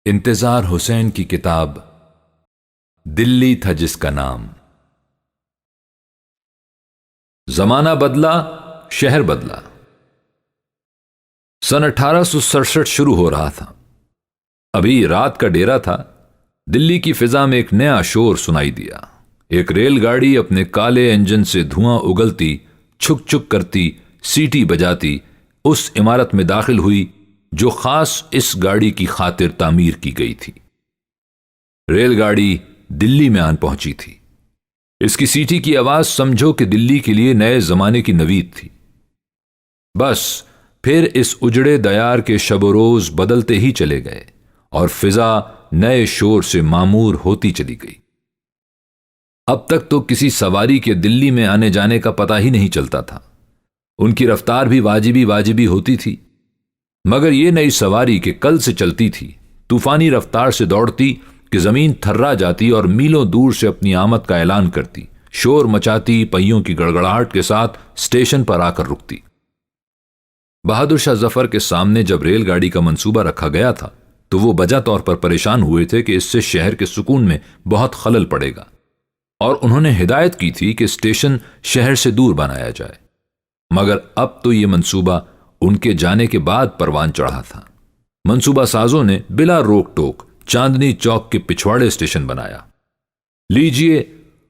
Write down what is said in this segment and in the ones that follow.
انتظار حسین کی کتاب دلی تھا جس کا نام۔ زمانہ بدلا، شہر بدلا۔ سن 1867 شروع ہو رہا تھا۔ ابھی رات کا ڈیرا تھا۔ دلی کی فضا میں ایک نیا شور سنائی دیا۔ ایک ریل گاڑی اپنے کالے انجن سے دھواں اگلتی، چھک چھک کرتی، سیٹی بجاتی اس عمارت میں داخل ہوئی جو خاص اس گاڑی کی خاطر تعمیر کی گئی تھی۔ ریل گاڑی دلی میں آن پہنچی تھی۔ اس کی سیٹی کی آواز سمجھو کہ دلی کے لیے نئے زمانے کی نوید تھی۔ بس پھر اس اجڑے دیار کے شب و روز بدلتے ہی چلے گئے اور فضا نئے شور سے معمور ہوتی چلی گئی۔ اب تک تو کسی سواری کے دلی میں آنے جانے کا پتہ ہی نہیں چلتا تھا۔ ان کی رفتار بھی واجبی ہوتی تھی، مگر یہ نئی سواری کہ کل سے چلتی تھی طوفانی رفتار سے دوڑتی کہ زمین تھرا جاتی اور میلوں دور سے اپنی آمد کا اعلان کرتی، شور مچاتی، پہیوں کی گڑگڑاہٹ کے ساتھ اسٹیشن پر آ کر رکتی۔ بہادر شاہ ظفر کے سامنے جب ریل گاڑی کا منصوبہ رکھا گیا تھا تو وہ بجا طور پر پریشان ہوئے تھے کہ اس سے شہر کے سکون میں بہت خلل پڑے گا، اور انہوں نے ہدایت کی تھی کہ اسٹیشن شہر سے دور بنایا جائے۔ مگر اب تو یہ منصوبہ ان کے جانے کے بعد پروان چڑھا تھا۔ منصوبہ سازوں نے بلا روک ٹوک چاندنی چوک کے پچھواڑے اسٹیشن بنایا۔ لیجئے،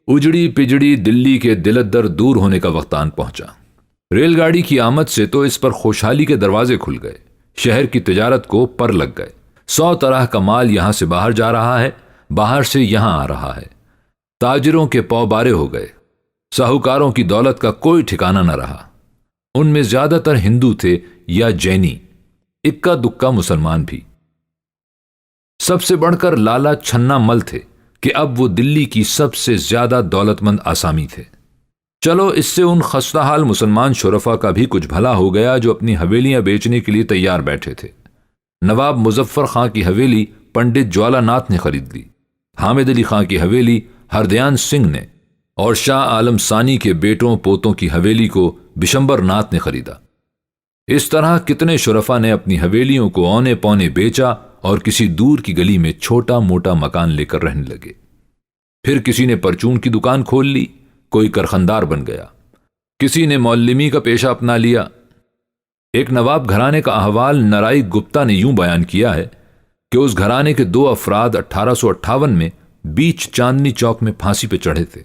اجڑی پجڑی دلی کے دلدر دور ہونے کا وقت آن پہنچا۔ ریل گاڑی کی آمد سے تو اس پر خوشحالی کے دروازے کھل گئے۔ شہر کی تجارت کو پر لگ گئے۔ 100 طرح کا مال یہاں سے باہر جا رہا ہے، باہر سے یہاں آ رہا ہے۔ تاجروں کے پو بارے ہو گئے۔ ساہوکاروں کی دولت کا کوئی ٹھکانہ نہ رہا۔ ان میں زیادہ تر ہندو تھے یا جینی، اکا دکا مسلمان بھی۔ سب سے بڑھ کر لالا چھنا مل تھے کہ اب وہ دلی کی سب سے زیادہ دولت مند آسامی تھے۔ چلو اس سے ان خستہ حال مسلمان شرفا کا بھی کچھ بھلا ہو گیا جو اپنی حویلیاں بیچنے کے لیے تیار بیٹھے تھے۔ نواب مظفر خان کی حویلی پنڈت جوالا ناتھ نے خرید لی، حامد علی خان کی حویلی ہردیان سنگھ نے، اور شاہ عالم ثانی کے بیٹوں پوتوں کی حویلی کو بشمبر ناتھ نے خریدا۔ اس طرح کتنے شرفا نے اپنی حویلیوں کو اونے پونے بیچا اور کسی دور کی گلی میں چھوٹا موٹا مکان لے کر رہنے لگے۔ پھر کسی نے پرچون کی دکان کھول لی، کوئی کرخندار بن گیا، کسی نے معلمی کا پیشہ اپنا لیا۔ ایک نواب گھرانے کا احوال نرائی گپتا نے یوں بیان کیا ہے کہ اس گھرانے کے 2 افراد 1858 میں بیچ چاندنی چوک میں پھانسی پہ چڑھے تھے۔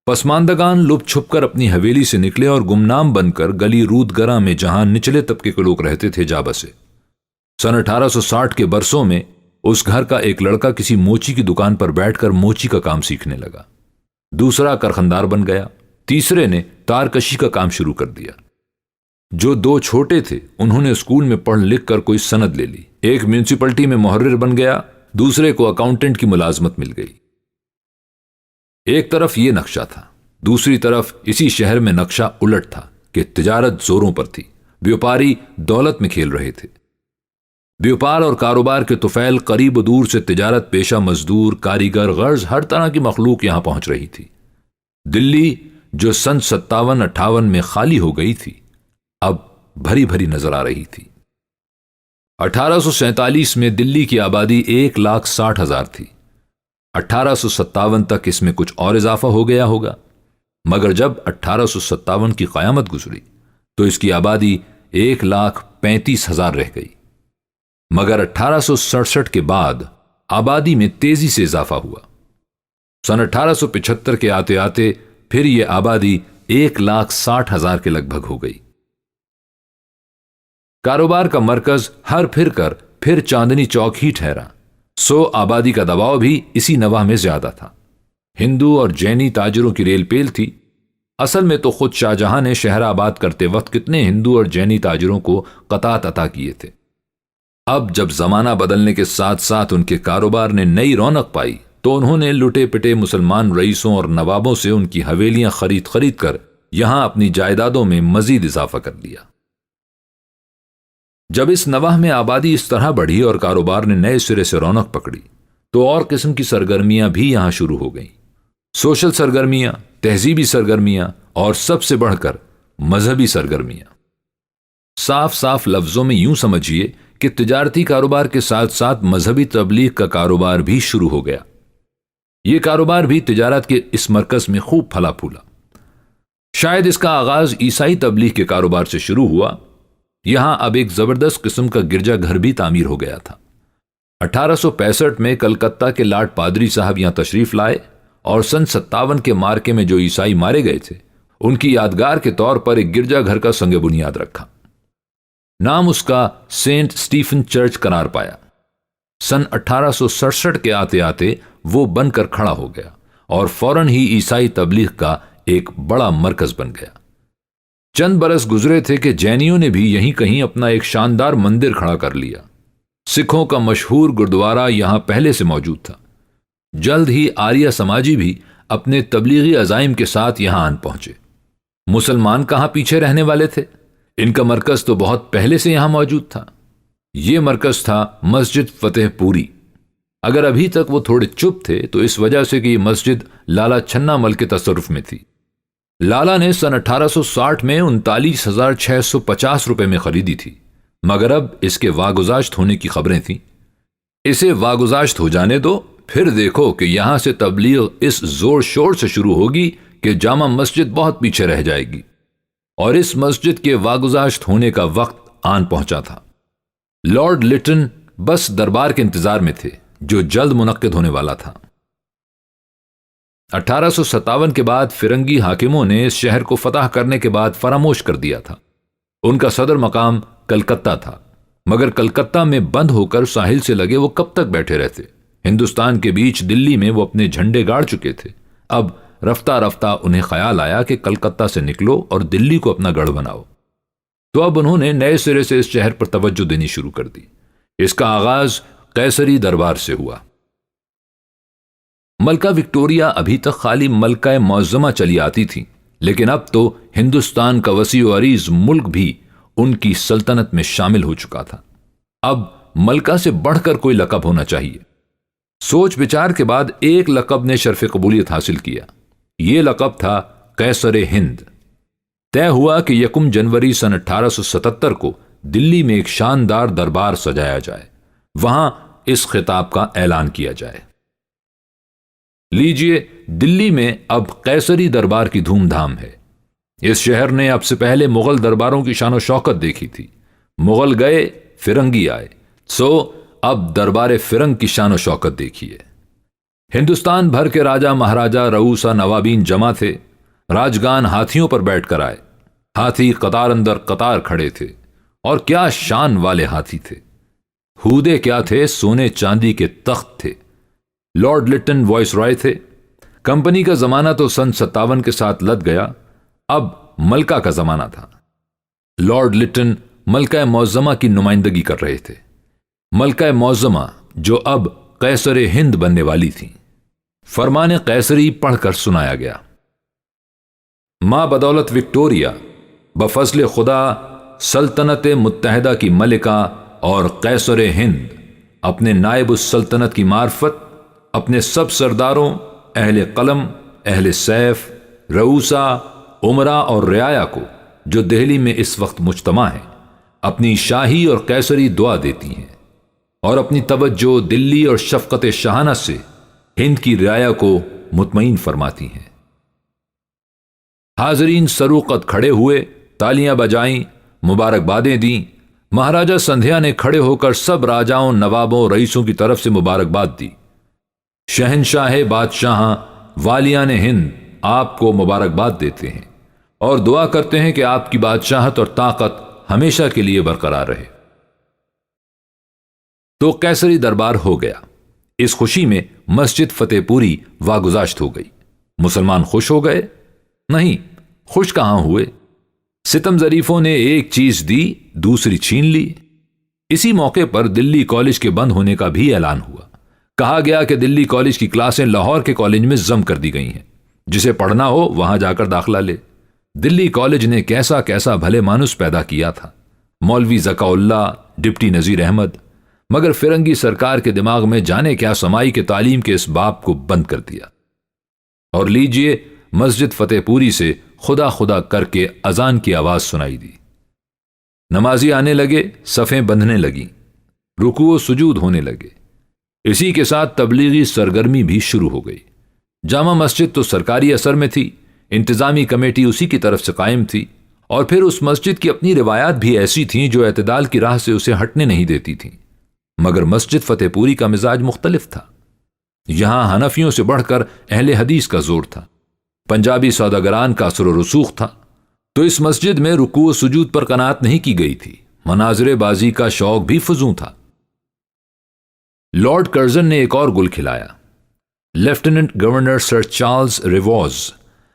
پسماندگان لپ چھپ کر اپنی حویلی سے نکلے اور گمنام بن کر گلی رودگراں میں جہاں نچلے طبقے کے لوگ رہتے تھے جا بسے۔ سن 1860 کے برسوں میں اس گھر کا ایک لڑکا کسی موچی کی دکان پر بیٹھ کر موچی کا کام سیکھنے لگا، دوسرا کرخندار بن گیا، تیسرے نے تارکشی کا کام شروع کر دیا۔ جو 2 چھوٹے تھے انہوں نے اسکول میں پڑھ لکھ کر کوئی سند لے لی، ایک میونسپلٹی میں محرر بن گیا، دوسرے کو اکاؤنٹنٹ کی ملازمت مل گئی۔ ایک طرف یہ نقشہ تھا، دوسری طرف اسی شہر میں نقشہ الٹ تھا کہ تجارت زوروں پر تھی، بیوپاری دولت میں کھیل رہے تھے۔ بیوپار اور کاروبار کے طفیل قریب و دور سے تجارت پیشہ مزدور، کاریگر، غرض ہر طرح کی مخلوق یہاں پہنچ رہی تھی۔ دلی جو سن 57-58 میں خالی ہو گئی تھی اب بھری بھری نظر آ رہی تھی۔ 1847 میں دلی کی آبادی 1,60,000 تھی۔ 1857 تک اس میں کچھ اور اضافہ ہو گیا ہوگا، مگر جب 1857 کی قیامت گزری تو اس کی آبادی 1,35,000 رہ گئی۔ مگر 1867 کے بعد آبادی میں تیزی سے اضافہ ہوا۔ سن 1875 کے آتے آتے پھر یہ آبادی 1,60,000 کے لگ بھگ ہو گئی۔ کاروبار کا مرکز ہر پھر کر پھر چاندنی چوک ہی ٹھہرا، سو آبادی کا دباؤ بھی اسی نواح میں زیادہ تھا۔ ہندو اور جینی تاجروں کی ریل پیل تھی۔ اصل میں تو خود شاہ جہاں نے شہر آباد کرتے وقت کتنے ہندو اور جینی تاجروں کو قطعات عطا کیے تھے۔ اب جب زمانہ بدلنے کے ساتھ ساتھ ان کے کاروبار نے نئی رونق پائی تو انہوں نے لٹے پٹے مسلمان رئیسوں اور نوابوں سے ان کی حویلیاں خرید کر یہاں اپنی جائیدادوں میں مزید اضافہ کر لیا۔ جب اس نواح میں آبادی اس طرح بڑھی اور کاروبار نے نئے سرے سے رونق پکڑی تو اور قسم کی سرگرمیاں بھی یہاں شروع ہو گئیں، سوشل سرگرمیاں، تہذیبی سرگرمیاں اور سب سے بڑھ کر مذہبی سرگرمیاں۔ صاف صاف لفظوں میں یوں سمجھیے کہ تجارتی کاروبار کے ساتھ ساتھ مذہبی تبلیغ کا کاروبار بھی شروع ہو گیا۔ یہ کاروبار بھی تجارت کے اس مرکز میں خوب پھلا پھولا۔ شاید اس کا آغاز عیسائی تبلیغ کے کاروبار سے شروع ہوا۔ یہاں اب ایک زبردست قسم کا گرجا گھر بھی تعمیر ہو گیا تھا۔ 1865 میں کلکتہ کے لاٹ پادری صاحب یہاں تشریف لائے اور سن 57 کے مارکے میں جو عیسائی مارے گئے تھے ان کی یادگار کے طور پر ایک گرجا گھر کا سنگ بنیاد رکھا۔ نام اس کا سینٹ سٹیفن چرچ قرار پایا۔ سن 1867 کے آتے آتے وہ بن کر کھڑا ہو گیا اور فوراً ہی عیسائی تبلیغ کا ایک بڑا مرکز بن گیا۔ چند برس گزرے تھے کہ جینیوں نے بھی یہیں کہیں اپنا ایک شاندار مندر کھڑا کر لیا۔ سکھوں کا مشہور گردوارہ یہاں پہلے سے موجود تھا۔ جلد ہی آریہ سماجی بھی اپنے تبلیغی عزائم کے ساتھ یہاں آن پہنچے۔ مسلمان کہاں پیچھے رہنے والے تھے؟ ان کا مرکز تو بہت پہلے سے یہاں موجود تھا۔ یہ مرکز تھا مسجد فتح پوری۔ اگر ابھی تک وہ تھوڑے چپ تھے تو اس وجہ سے کہ یہ مسجد لالا چھنا مل کے تصرف میں تھی۔ لالا نے سن 1860 میں 39,650 روپے میں خریدی تھی، مگر اب اس کے واگزاشت ہونے کی خبریں تھیں۔ اسے واگزاشت ہو جانے دو، پھر دیکھو کہ یہاں سے تبلیغ اس زور شور سے شروع ہوگی کہ جامع مسجد بہت پیچھے رہ جائے گی۔ اور اس مسجد کے واگزاشت ہونے کا وقت آن پہنچا تھا۔ لارڈ لٹن بس دربار کے انتظار میں تھے جو جلد منعقد ہونے والا تھا۔ 1857 کے بعد فرنگی حاکموں نے اس شہر کو فتح کرنے کے بعد فراموش کر دیا تھا۔ ان کا صدر مقام کلکتہ تھا، مگر کلکتہ میں بند ہو کر ساحل سے لگے وہ کب تک بیٹھے رہتے؟ ہندوستان کے بیچ دلی میں وہ اپنے جھنڈے گاڑ چکے تھے۔ اب رفتہ رفتہ انہیں خیال آیا کہ کلکتہ سے نکلو اور دلی کو اپنا گڑھ بناؤ۔ تو اب انہوں نے نئے سرے سے اس شہر پر توجہ دینی شروع کر دی۔ اس کا آغاز قیصری دربار سے ہوا۔ ملکہ وکٹوریہ ابھی تک خالی ملکہ معظمہ چلی آتی تھی، لیکن اب تو ہندوستان کا وسیع و عریض ملک بھی ان کی سلطنت میں شامل ہو چکا تھا۔ اب ملکہ سے بڑھ کر کوئی لقب ہونا چاہیے۔ سوچ بچار کے بعد ایک لقب نے شرف قبولیت حاصل کیا۔ یہ لقب تھا قیصر ہند۔ طے ہوا کہ 1 جنوری سن 1877 کو دلی میں ایک شاندار دربار سجایا جائے، وہاں اس خطاب کا اعلان کیا جائے۔ لیجئے، دلی میں اب قیصری دربار کی دھوم دھام ہے۔ اس شہر نے اب سے پہلے مغل درباروں کی شان و شوکت دیکھی تھی۔ مغل گئے، فرنگی آئے، سو اب دربار فرنگ کی شان و شوکت دیکھیے۔ ہندوستان بھر کے راجہ مہاراجہ رؤسا نوابین جمع تھے۔ راجگان ہاتھیوں پر بیٹھ کر آئے۔ ہاتھی قطار اندر قطار کھڑے تھے، اور کیا شان والے ہاتھی تھے! ہودے کیا تھے، سونے چاندی کے تخت تھے۔ لارڈ لٹن وائس رائے تھے۔ کمپنی کا زمانہ تو سن 57 کے ساتھ لد گیا، اب ملکہ کا زمانہ تھا۔ لارڈ لٹن ملکہ معظمہ کی نمائندگی کر رہے تھے، ملکہ معظمہ جو اب قیصر ہند بننے والی تھیں۔ فرمان قیصری پڑھ کر سنایا گیا۔ ماں بدولت وکٹوریہ، بفضل خدا سلطنت متحدہ کی ملکہ اور قیصر ہند، اپنے نائب السلطنت کی معرفت اپنے سب سرداروں، اہل قلم، اہل سیف، رؤسا، امراء اور رعایا کو جو دہلی میں اس وقت مجتمع ہیں، اپنی شاہی اور قیصری دعا دیتی ہیں، اور اپنی توجہ دلی اور شفقت شاہانہ سے ہند کی رعایا کو مطمئن فرماتی ہیں۔ حاضرین سروقت کھڑے ہوئے، تالیاں بجائیں، مبارکبادیں دیں۔ مہاراجہ سندھیا نے کھڑے ہو کر سب راجاؤں، نوابوں، رئیسوں کی طرف سے مبارکباد دی۔ شہنشاہ بادشاہاں، والیان ہند آپ کو مبارکباد دیتے ہیں اور دعا کرتے ہیں کہ آپ کی بادشاہت اور طاقت ہمیشہ کے لیے برقرار رہے۔ تو قیصری دربار ہو گیا۔ اس خوشی میں مسجد فتح پوری واگزاشت ہو گئی۔ مسلمان خوش ہو گئے؟ نہیں، خوش کہاں ہوئے۔ ستم ظریفوں نے ایک چیز دی، دوسری چھین لی۔ اسی موقع پر دلی کالج کے بند ہونے کا بھی اعلان ہوا۔ کہا گیا کہ دلی کالج کی کلاسیں لاہور کے کالج میں ضم کر دی گئی ہیں، جسے پڑھنا ہو وہاں جا کر داخلہ لے۔ دلی کالج نے کیسا کیسا بھلے مانس پیدا کیا تھا، مولوی ذکا اللہ، ڈپٹی نذیر احمد، مگر فرنگی سرکار کے دماغ میں جانے کیا سمائی کہ تعلیم کے اس باب کو بند کر دیا۔ اور لیجئے، مسجد فتح پوری سے خدا خدا کر کے اذان کی آواز سنائی دی۔ نمازی آنے لگے، صفیں بندھنے لگیں۔ رکوع و سجود ہونے لگے۔ اسی کے ساتھ تبلیغی سرگرمی بھی شروع ہو گئی۔ جامع مسجد تو سرکاری اثر میں تھی، انتظامی کمیٹی اسی کی طرف سے قائم تھی، اور پھر اس مسجد کی اپنی روایات بھی ایسی تھیں جو اعتدال کی راہ سے اسے ہٹنے نہیں دیتی تھیں۔ مگر مسجد فتح پوری کا مزاج مختلف تھا۔ یہاں حنفیوں سے بڑھ کر اہل حدیث کا زور تھا، پنجابی سوداگران کا اثر و رسوخ تھا، تو اس مسجد میں رکوع و سجود پر قناعت نہیں کی گئی تھی، مناظر بازی کا شوق بھی فزوں تھا۔ لارڈ کرزن نے ایک اور گل کھلایا۔ Lieutenant governor sir Charles Riwaz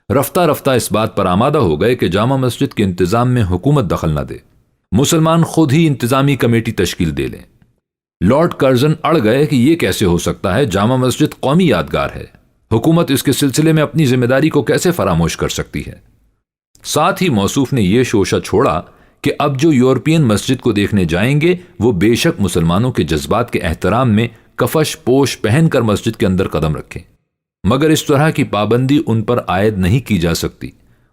رفتہ رفتہ اس بات پر آمادہ ہو گئے کہ جامع مسجد کے انتظام میں حکومت دخل نہ دے، مسلمان خود ہی انتظامی کمیٹی تشکیل دے لیں۔ لارڈ کرزن اڑ گئے کہ یہ کیسے ہو سکتا ہے، جامع مسجد قومی یادگار ہے، حکومت اس کے سلسلے میں اپنی ذمہ داری کو کیسے فراموش کر سکتی ہے۔ ساتھ ہی موصوف نے یہ شوشہ چھوڑا کہ اب جو یورپین مسجد کو دیکھنے جائیں گے وہ بے شک مسلمانوں کے جذبات کے احترام میں کفش پوش پہن کر مسجد کے اندر قدم رکھیں، مگر اس طرح کی پابندی ان پر عائد نہیں کی جا سکتی۔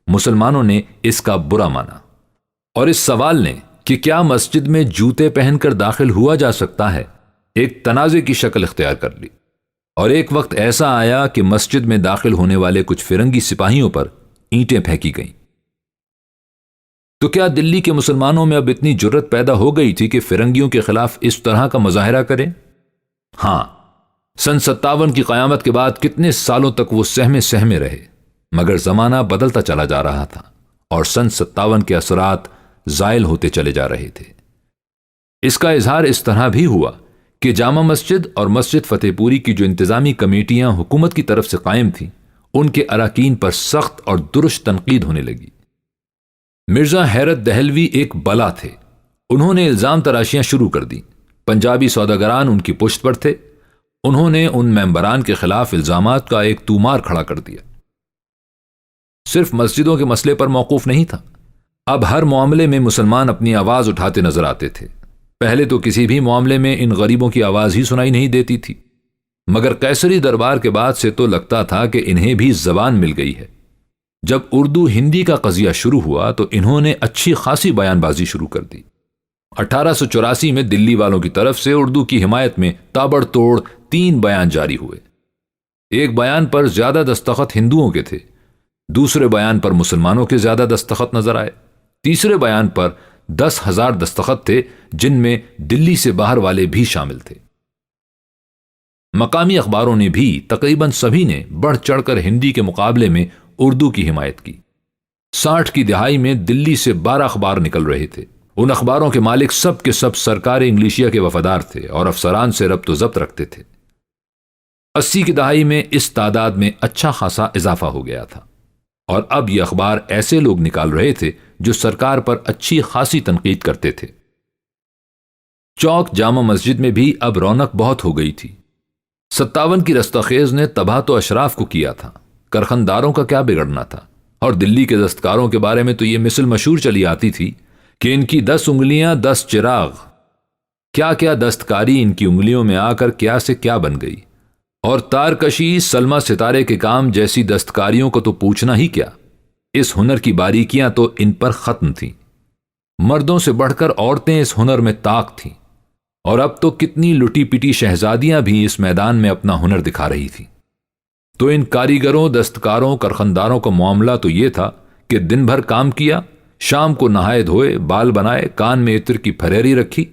مسلمانوں نے اس کا برا مانا، اور اس سوال نے کہ کیا مسجد میں جوتے پہن کر داخل ہوا جا سکتا ہے ایک تنازع کی شکل اختیار کر لی، اور ایک وقت ایسا آیا کہ مسجد میں داخل ہونے والے کچھ فرنگی سپاہیوں پر اینٹیں پھینکی گئیں۔ تو کیا دلی کے مسلمانوں میں اب اتنی جرت پیدا ہو گئی تھی کہ فرنگیوں کے خلاف اس طرح کا مظاہرہ کریں؟ ہاں، سن 57 کی قیامت کے بعد کتنے سالوں تک وہ سہمے رہے، مگر زمانہ بدلتا چلا جا رہا تھا اور سن 57 کے اثرات زائل ہوتے چلے جا رہے تھے۔ اس کا اظہار اس طرح بھی ہوا کہ جامع مسجد اور مسجد فتح پوری کی جو انتظامی کمیٹیاں حکومت کی طرف سے قائم تھیں، ان کے اراکین پر سخت اور درست تنقید ہونے لگی۔ مرزا حیرت دہلوی ایک بلا تھے، انہوں نے الزام تراشیاں شروع کر دیں۔ پنجابی سوداگران ان کی پشت پر تھے، انہوں نے ان ممبران کے خلاف الزامات کا ایک تومار کھڑا کر دیا۔ صرف مسجدوں کے مسئلے پر موقوف نہیں تھا، اب ہر معاملے میں مسلمان اپنی آواز اٹھاتے نظر آتے تھے۔ پہلے تو کسی بھی معاملے میں ان غریبوں کی آواز ہی سنائی نہیں دیتی تھی، مگر قیصری دربار کے بعد سے تو لگتا تھا کہ انہیں بھی زبان مل گئی ہے۔ جب اردو ہندی کا قضیہ شروع ہوا تو انہوں نے اچھی خاصی بیان بازی شروع کر دی۔ 1884 میں دلی والوں کی طرف سے اردو کی حمایت میں تابڑ توڑ 3 بیان جاری ہوئے۔ ایک بیان پر زیادہ دستخط ہندوؤں کے تھے، دوسرے بیان پر مسلمانوں کے زیادہ دستخط نظر آئے، تیسرے بیان پر 10,000 دستخط تھے جن میں دلی سے باہر والے بھی شامل تھے۔ مقامی اخباروں نے بھی تقریباً سبھی نے بڑھ چڑھ کر ہندی کے مقابلے میں اردو کی حمایت کی۔ 60 کی دہائی میں دلی سے 12 اخبار نکل رہے تھے، ان اخباروں کے مالک سب کے سب سرکار انگلیشیا کے وفادار تھے اور افسران سے ربط و ضبط رکھتے تھے۔ 80 کی دہائی میں اس تعداد میں اچھا خاصا اضافہ ہو گیا تھا، اور اب یہ اخبار ایسے لوگ نکال رہے تھے جو سرکار پر اچھی خاصی تنقید کرتے تھے۔ چوک جامع مسجد میں بھی اب رونق بہت ہو گئی تھی۔ 57 کی رستاخیز نے تباہ تو اشراف کو کیا تھا، کارخانداروں کا کیا بگڑنا تھا؟ اور دلی کے دستکاروں کے بارے میں تو یہ مثل مشہور چلی آتی تھی کہ ان کی 10 انگلیاں 10 چراغ، کیا کیا دستکاری ان کی انگلیوں میں آ کر کیا سے کیا بن گئی، اور تارکشی سلما ستارے کے کام جیسی دستکاریوں کو تو پوچھنا ہی کیا۔ اس ہنر کی باریکیاں تو ان پر ختم تھیں، مردوں سے بڑھ کر عورتیں اس ہنر میں طاق تھیں، اور اب تو کتنی لٹی پٹی شہزادیاں بھی اس میدان میں اپنا ہنر دکھا رہی تھیں۔ تو ان کاریگروں، دستکاروں، کارخانداروں کا معاملہ تو یہ تھا کہ دن بھر کام کیا، شام کو نہائے دھوئے، بال بنائے، کان میں عطر کی پھریری رکھی،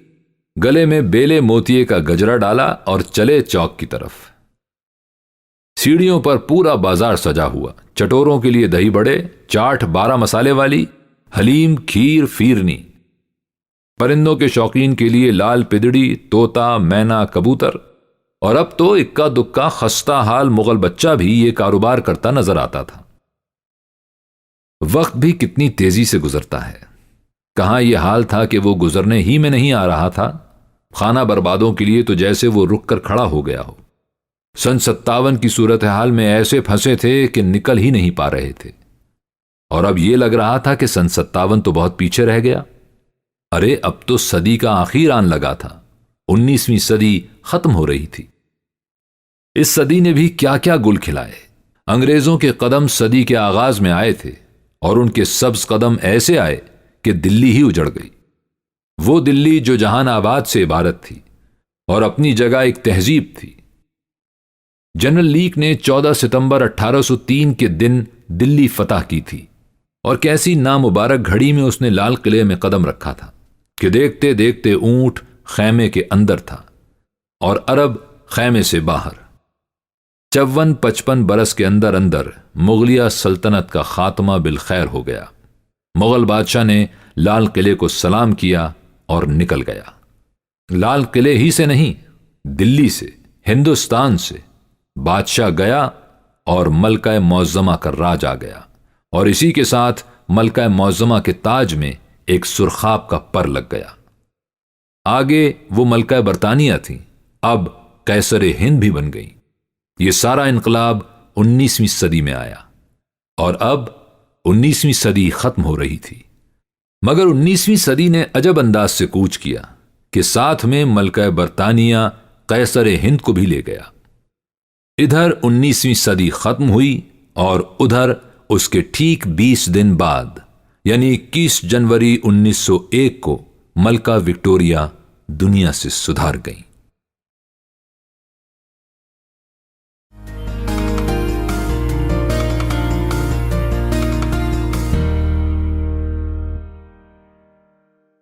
گلے میں بیلے موتیے کا گجرا ڈالا اور چلے چوک کی طرف۔ سیڑھیوں پر پورا بازار سجا ہوا، چٹوروں کے لیے دہی بڑے، چاٹ 12 مسالے والی، حلیم، کھیر، فیرنی، پرندوں کے شوقین کے لیے لال پدڑی، طوطا، مینا، کبوتر، اور اب تو اکا دکا خستہ حال مغل بچہ بھی یہ کاروبار کرتا نظر آتا تھا۔ وقت بھی کتنی تیزی سے گزرتا ہے، کہاں یہ حال تھا کہ وہ گزرنے ہی میں نہیں آ رہا تھا، خانہ بربادوں کے لیے تو جیسے وہ رک کر کھڑا ہو گیا ہو۔ سن 57 کی صورتحال میں ایسے پھنسے تھے کہ نکل ہی نہیں پا رہے تھے، اور اب یہ لگ رہا تھا کہ سن 57 تو بہت پیچھے رہ گیا۔ ارے اب تو صدی کا آخر آن لگا تھا، 19ویں صدی ختم ہو رہی تھی۔ اس صدی نے بھی کیا کیا گل کھلائے۔ انگریزوں کے قدم صدی کے آغاز میں آئے تھے، اور ان کے سبز قدم ایسے آئے کہ دلی ہی اجڑ گئی، وہ دلی جو جہان آباد سے عبارت تھی، اور اپنی جگہ ایک تہذیب تھی۔ جنرل لیک نے 14 ستمبر 1803 کے دن دلی فتح کی تھی، اور کیسی نامبارک گھڑی میں اس نے لال قلعے میں قدم رکھا تھا کہ دیکھتے دیکھتے اونٹ خیمے کے اندر تھا اور عرب خیمے سے باہر۔ 54-55 برس کے اندر اندر مغلیہ سلطنت کا خاتمہ بالخیر ہو گیا۔ مغل بادشاہ نے لال قلعے کو سلام کیا اور نکل گیا۔ لال قلعے ہی سے نہیں، دلی سے، ہندوستان سے بادشاہ گیا اور ملکہ معظمہ کا راج آ گیا، اور اسی کے ساتھ ملکہ معظمہ کے تاج میں ایک سرخاب کا پر لگ گیا۔ آگے وہ ملکہ برطانیہ تھیں، اب قیصر ہند بھی بن گئیں۔ یہ سارا انقلاب 19ویں صدی میں آیا، اور اب 19ویں صدی ختم ہو رہی تھی، مگر 19ویں صدی نے عجب انداز سے کوچ کیا کہ ساتھ میں ملکہ برطانیہ قیصر ہند کو بھی لے گیا۔ ادھر 19ویں صدی ختم ہوئی اور ادھر اس کے ٹھیک 20 دن بعد یعنی 21 جنوری 1901 کو ملکہ وکٹوریہ دنیا سے سدھار گئیں۔